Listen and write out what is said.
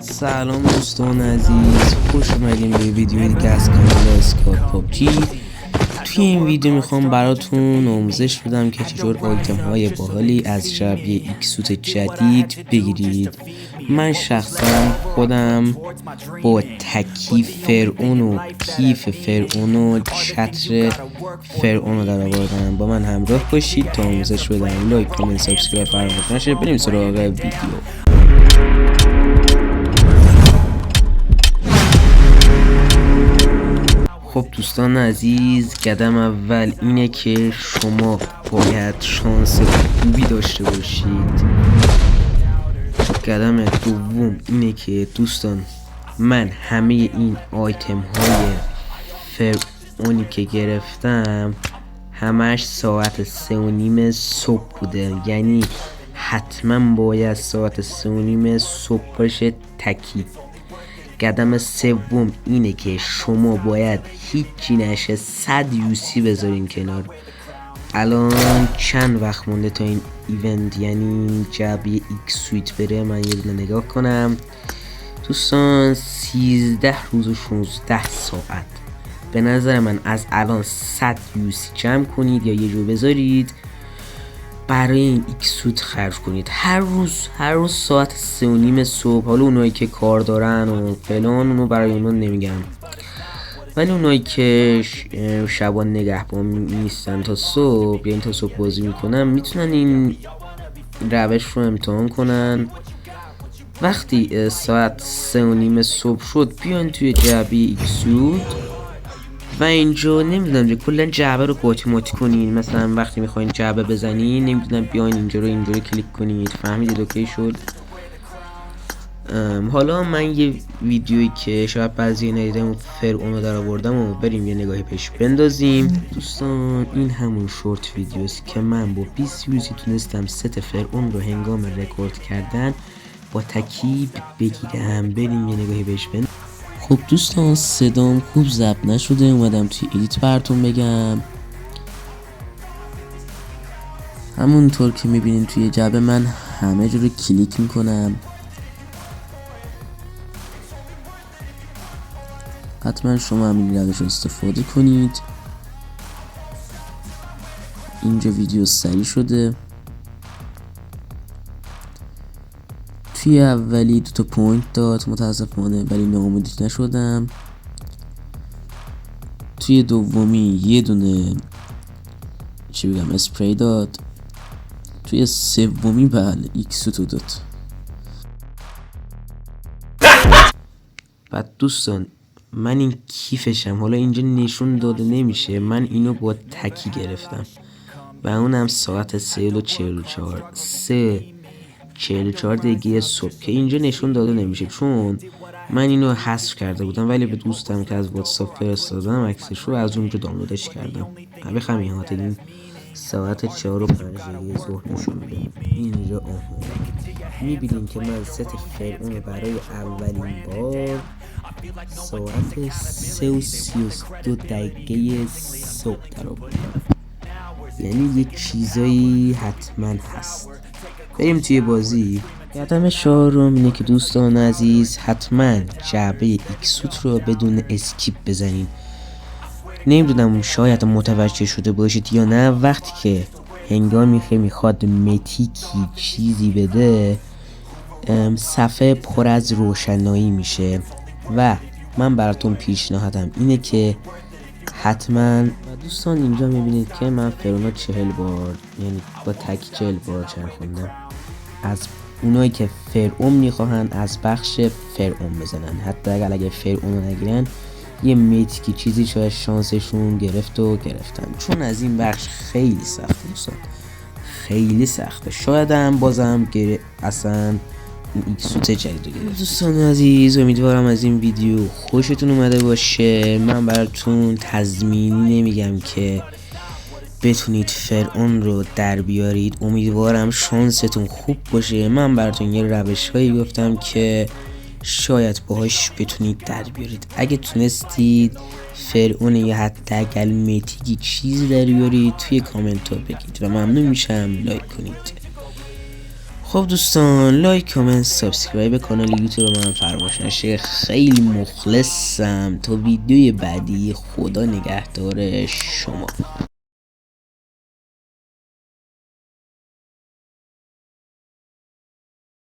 سلام دوستان عزیز، خوش اومدیم به ویدیو دیگه از کانال اسکات پابجی. توی این ویدیو میخوام براتون آموزش بدم که چطور آیتم های باحالی از شبیه ایکسوت جدید بگیرید. من شخصا خودم با تکیف فرعون و کیف فرعون و چتر فرعون رو در آوردم. با من همراه باشید تا آموزش بدم. لایک، کامنت، سابسکرایب فراموش نشه. بریم سراغ ویدیو. خب دوستان عزیز، قدم اول اینه که شما باید شانس خوبی داشته باشید. قدم دوم اینه که دوستان، من همه این آیتم های فرعونی که گرفتم همش ساعت 3:30 صبح بوده، یعنی حتما باید ساعت 3:30 صبح باشه تکی. قدم سوم اینه که شما باید هیچی نشه 100 یوسی بذارین کنار. الان چند وقت مونده تا این ایونت، یعنی جعبه ایکس سویت بره؟ من یه دونه نگاه کنم دوستان. 13 روز و 16 ساعت. به نظر من از الان 100 یوسی جمع کنید یا یه جو بذارید برای این ایکسوت خرج کنید. هر روز ساعت 3:30 صبح. حالا اونایی که کار دارن و فلان اونو برای اونو نمیگم، ولی اونایی که شبان نگهبان نیستن تا صبح، یعنی تا صبح بازی میکنن، میتونن این روش رو امتحان کنن. وقتی ساعت 3:30 صبح شد بیان توی جعبه ایکسوت و اینجا نمیدونم که کلا جعبه رو قاطی کنین. مثلا وقتی میخواین جعبه بزنین، نمیدونم بیاین اینجا رو اینجوری کلیک کنید. فهمیدید؟ اوکی شد. حالا من یه ویدیویی که شاید بعضی ندیدم فرعون رو در آوردم و بریم یه نگاهی پیش بندازیم. دوستان این همون شورت ویدیوست که من با 20 یوزی تونستم ست فرعون رو هنگام رکورد کردن با تکیب بگیرم. بریم یه نگاهی پیش بندازیم. خب دوستان، صدام خوب ضبط نشده، اومدم توی ادیت براتون بگم. همونطور که میبینین توی جعبه من همه جا رو کلیک میکنم. حتما شما هم این روش استفاده کنید. اینجا ویدیو سریع شده. توی اولی 2 پوینت داد متاسفانه، ولی ناامید نشدم. توی دومی یه دونه چی بگم اسپری داد. توی سومی بله ایکسوتو داد. بعد دوستان من این کیفشم، حالا اینجا نشون داده نمیشه، من اینو با تکی گرفتم و اونم ساعت 3:44 دقیقه صبح که اینجا نشون داده نمیشه چون من اینو حذف کرده بودم، ولی به دوستم که از واتساپ فرستادم عکسش رو از اونجا دانلودش کردم. بخوام این ساعت 4:05 ظهر نشون میده. اینجا میبینیم که من ست فرعون برای اولین بار ساعت 3:32 دقیقه صبح در آوردم، یعنی یه چیزایی حتما هست. بریم توی بازی. قدم چهارم اینه که دوستان عزیز حتما جعبه ایکسوت رو بدون اسکیپ بزنین. نمیدونم شاید متوجه شده باشید یا نه، وقتی که هنگامی که میخواد متیکی چیزی بده صفحه پر از روشنایی میشه و من براتون پیشنهادم اینه که حتما دوستان اینجا میبینید که من فرعون 40 بار، یعنی با تک 40 بار چرخوندم. از اونایی که فرعون میخواهن از بخش فرعون بزنن، حتی اگه فرعون رو نگیرن یه میتیکی چیزی شاید شانسشون گرفت و گرفتن، چون از این بخش خیلی سخته دوستان، خیلی سخته. شاید هم بازم اصلا این ایکسوت جدید رو گرفت. دوستان عزیز امیدوارم از این ویدیو خوشتون اومده باشه. من براتون تضمینی نمیگم که بتونید فرعون رو در بیارید، امیدوارم شانستون خوب باشه. من براتون یه روش هایی گفتم که شاید باهاش بتونید در بیارید. اگه تونستید فرعون یا حتی اگر میتیکی چیزی در بیارید توی کامنت ها بگید و ممنون میشم لایک کنید. خب دوستان، لایک، کامنت، سابسکرایب کانال یوتیوب من فراموش نشه. خیلی مخلصم. تا ویدیوی بعدی، خدا نگهدار شما.